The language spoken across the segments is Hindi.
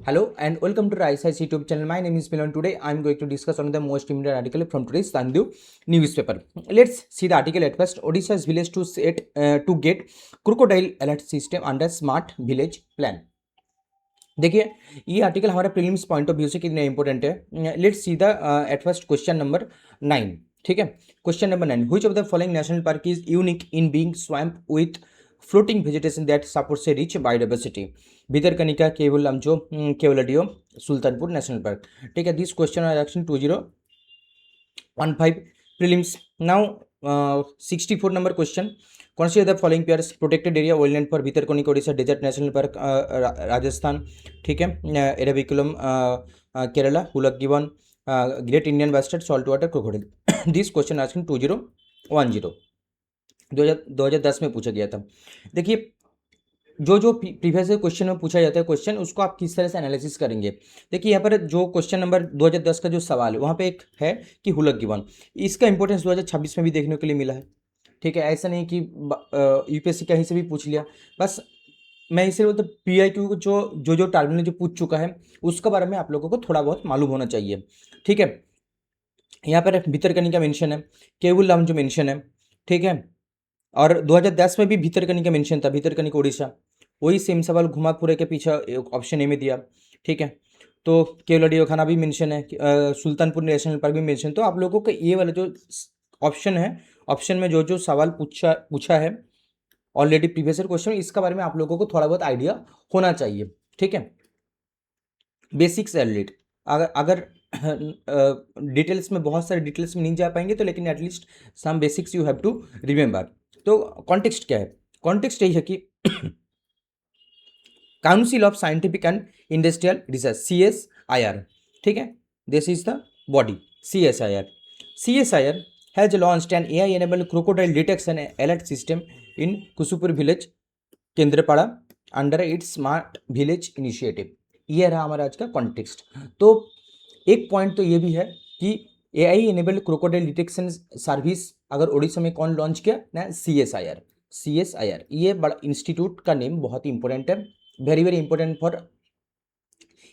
Hello and welcome to Rice YouTube channel. My name is Milan. Today I am going to discuss one of the most important article from today's Tandu newspaper. Let's see the article at first. Odisha's village to get crocodile alert system under smart village plan. देखिए ये आर्टिकल हमारा प्रीलिम्स पॉइंट ऑफ व्यू से कितना इंपॉर्टेंट है. Let's see the eight first question number 9. ठीक है, question number 9. Which of the following national park is unique in being swamp with floating vegetation that supports a rich biodiversity. Bhitarkanika, केवल लमचो, केवलडियो, सुल्तानपुर नेशनल पार्क. ठीक है, this question are action 2015 prelims. Now 64 number question. Consider the following pairs: protected area wildland for Bhitarkanika Odisha, desert national park Rajasthan. ठीक है, एराविकुलम केरला, हुलक गिवन, great Indian bustard, salt water crocodile. This question asking 2010 2010 में पूछा गया था. देखिए जो प्रीवियस क्वेश्चन में पूछा जाता है क्वेश्चन, उसको आप किस तरह से एनालिसिस करेंगे. देखिए यहाँ पर जो क्वेश्चन नंबर 2010 का जो सवाल है वहाँ पे एक है कि हुलक गिवन. इसका इंपॉर्टेंस 2026 में भी देखने के लिए मिला है. ठीक है, ऐसा नहीं कि यूपीएससी कहीं से भी पूछ लिया. बस मैं इसे बोलता PIQ को जो टर्मिनोलॉजी पूछ चुका है उसके बारे में आप लोगों को थोड़ा बहुत मालूम होना चाहिए. ठीक है, यहाँ पर भितरकनिका मेंशन है, केवल लमचो मेंशन है. ठीक है, और 2010 में भी भितरकनिका मेंशन था, भितरकनिका ओडिशा. वही सेम सवाल घुमा पूरे के पीछे ऑप्शन ए में दिया. ठीक है, तो केवलडियो खाना भी मेंशन है, सुल्तानपुर नेशनल पार्क भी मेंशन. तो आप लोगों को ये वाला जो ऑप्शन है, ऑप्शन में जो सवाल पूछा है ऑलरेडी प्रीवियस क्वेश्चन, इसका बारे में आप लोगों को थोड़ा बहुत आइडिया होना चाहिए. ठीक है, बेसिक्स एलिट. अगर डिटेल्स में, बहुत सारे डिटेल्स में नहीं जा पाएंगे तो लेकिन at least some basics you have to remember. तो कॉन्टेक्स्ट क्या है? कॉन्टेक्स्ट यही है कि council of scientific and industrial research, CSIR. ठीक है, this is the body CSIR has launched an AI-enabled crocodile detection and alert system in Kusupur village, Kendrapara, under its smart village initiative. ये रहा हमारा आज का कॉन्टेक्स्ट. तो एक पॉइंट तो ये भी है कि AI-enabled crocodile detection सर्विस अगर उड़ीसा में कौन लॉन्च किया ना, CSIR. ये बड़ा इंस्टीट्यूट का नेम बहुत ही इंपॉर्टेंट है, very very important for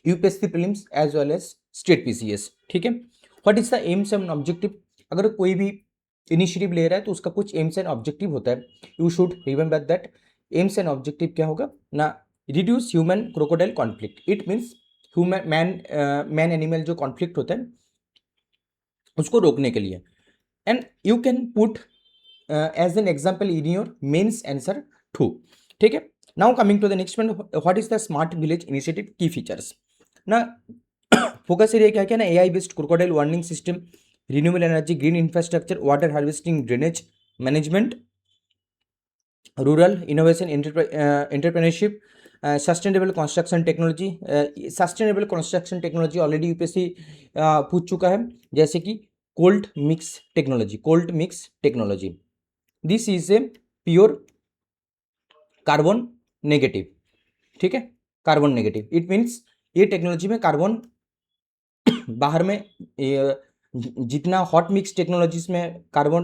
UPSC prelims as well as state PCS. ठीक है, what is the aims and objective? अगर कोई भी इनिशिएटिव ले रहा है तो उसका कुछ एम्स एंड ऑब्जेक्टिव होता है. You should remember that. Aims and objective क्या होगा ना? Reduce human crocodile conflict. It means human man animal जो कॉन्फ्लिक्ट होता है उसको रोकने के लिए. And you can put as an example in your mains answer too. ठीक है, now coming to the next one. What is the smart village initiative की फीचर्स ना? फोकस एरिया क्या क्या ना? AI based crocodile warning system, renewable energy, green infrastructure, water harvesting, drainage management, rural innovation, entrepreneurship, sustainable construction technology. sustainable construction technology already UPSC पूछ चुका है, जैसे कि cold mix technology. this is a pure carbon negative. ठीक है, कार्बन नेगेटिव. इट मीन्स ये टेक्नोलॉजी में कार्बन बाहर में जितना हॉट मिक्स टेक्नोलॉजीज में कार्बन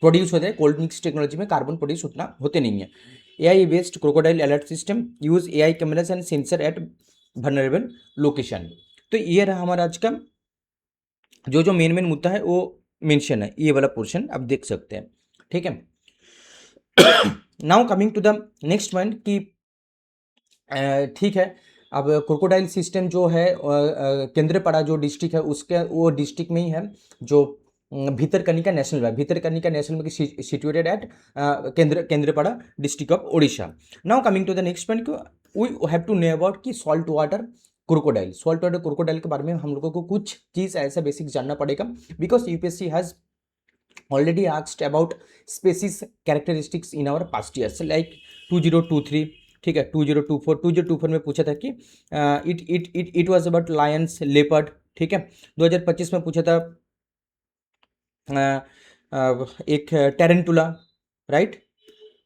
प्रोड्यूस होते हैं, कोल्ड मिक्स टेक्नोलॉजी में कार्बन प्रोड्यूस उतना होते नहीं है. AI based crocodile alert system use AI cameras and sensor at vulnerable location. तो ये रहा हमारा आज का जो मेन मुद्दा है वो मेंशन है, ये वाला पोर्शन आप देख सकते हैं. ठीक है, now coming to the next point कि ठीक है, अब क्रोकोडाइल सिस्टम जो है केंद्रपाड़ा जो डिस्ट्रिक्ट है उसके वो डिस्ट्रिक्ट में ही है जो भितरकनिका नेशनल है. भितरकनिका नेशनल में situated at Kendrapara district of Odisha. Now coming to the next point, we have to know about कि सॉल्ट वाटर क्रोकोडाइल के बारे में हम लोगों को कुछ चीज़ ऐसा बेसिक जानना पड़ेगा. Because UPSC has already asked about species characteristics in our past years like 2023. ठीक है, 2024 में पूछा था कि it was about lions, leopard. ठीक है, 2025 में पूछा था एक tarantula. Right,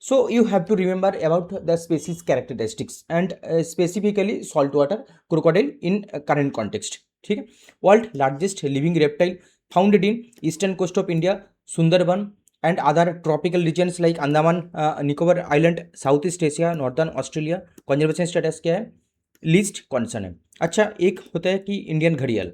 so you have to remember about the species characteristics and specifically salt water crocodile in current context. ठीक है, world largest living reptile founded in eastern coast of India, Sundarban and other tropical regions like Andaman Nicobar Island, Southeast Asia, Northern Australia. conservation status क्या है? लीस्ट कॉन्सर्न है। अच्छा, एक होता है कि इंडियन घड़ियाल,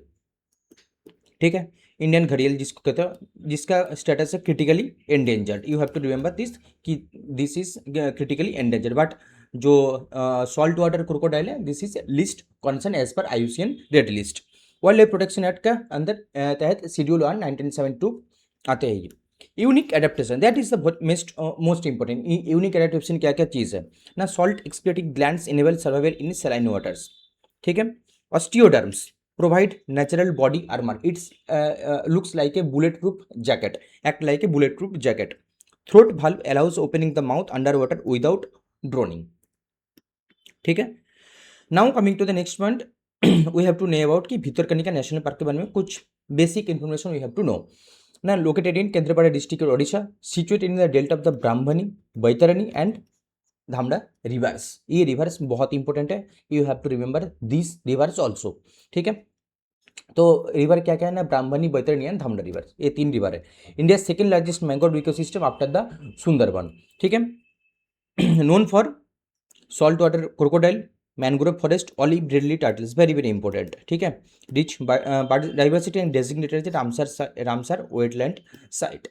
ठीक है, इंडियन घड़ियाल जिसको कहते हैं, जिसका स्टेटस है critically endangered. You have to remember this कि this is critically endangered, but जो सॉल्ट वाटर क्रोकोडाइल है this is least concern as per IUCN red list. Wild life protection act का अंदर तहत शेड्यूल 1 1972 आते हैं ये। Unique adaptation, that is the most important. Unique adaptation क्या क्या चीज़ है ना, salt excreting glands enable survival in saline waters, ठीक है। ऑस्टियोडर्म्स provide natural body armor, it's looks like a bulletproof jacket, act like a bulletproof jacket. Throat valve allows opening the mouth underwater without drowning, ठीक है। Now coming to the next point, we have to know about कि भितरकनिका नेशनल पार्क के बारे में कुछ basic information we have to know ना। Located in Kendrapara district Odisha, situated in the delta of the Brahmani, Baitarani and Dhamra rivers. ये रिवर्स बहुत इंपॉर्टेंट है, you have to remember this rivers also, ठीक है। तो रिवर क्या क्या है ना, ब्राह्मणी, बैतरणी एंड धामड़ा रिवर, ये 3 रिवर है। India second largest mangrove ecosystem after the Sundarban, ठीक है। Known for salt water crocodile, mangrove forest, olive ridley turtles, very very important, ठीक है। Rich diversity and designated Ramsar wetland site.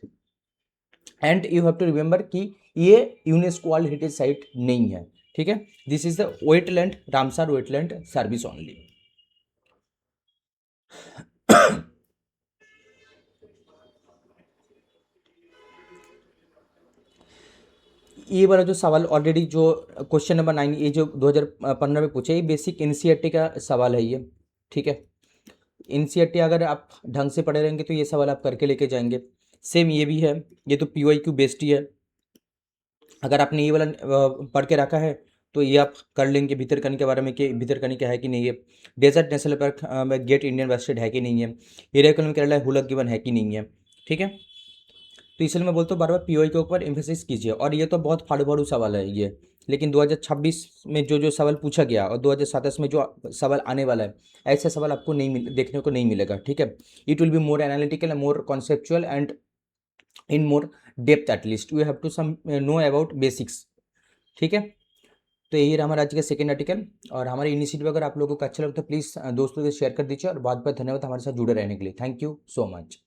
And you have to remember कि ये यूनेस्को वर्ल्ड हेरिटेज साइट नहीं है, ठीक है। This is the wetland, Ramsar wetland service only. ये वाला जो सवाल ऑलरेडी जो क्वेश्चन नंबर 9 ये जो 2015 में पूछे, ये बेसिक एनसीईआरटी का सवाल है ये, ठीक है। एनसीईआरटी अगर आप ढंग से पढ़े रहेंगे तो ये सवाल आप करके लेके जाएंगे। सेम ये भी है, ये तो PYQ बेस्ड ही है। अगर आपने ये वाला पढ़ के रखा है तो ये आप कर लेंगे भितरकनिका के बारे में कि भितरकनिका है कि नहीं है, डेजर्ट नेशनल पार्क में गेट इंडियन वेस्टेड है कि नहीं है, एरिया केरला हुलक गिवन है कि नहीं है, ठीक है। तो इसलिए मैं बोलता हूँ बार बार PY के ऊपर एम्फेसिस कीजिए। और ये तो बहुत फाड़ू फाड़ू सवाल है ये, लेकिन 2026 में जो जो सवाल पूछा गया और 2027 में जो सवाल आने वाला है, ऐसे सवाल आपको देखने को नहीं मिलेगा, ठीक है। It will be more analytical, more conceptual and in more depth, at least you have to some know about basics, ठीक है। तो यही रहा हमारा आज का सेकेंड आर्टिकल। और हमारी इनिशिएटिव अगर आप लोगों को अच्छा लगता है तो प्लीज़ दोस्तों से शेयर कर दीजिए। और बहुत बहुत धन्यवाद हमारे साथ जुड़े रहने के लिए। Thank you so much.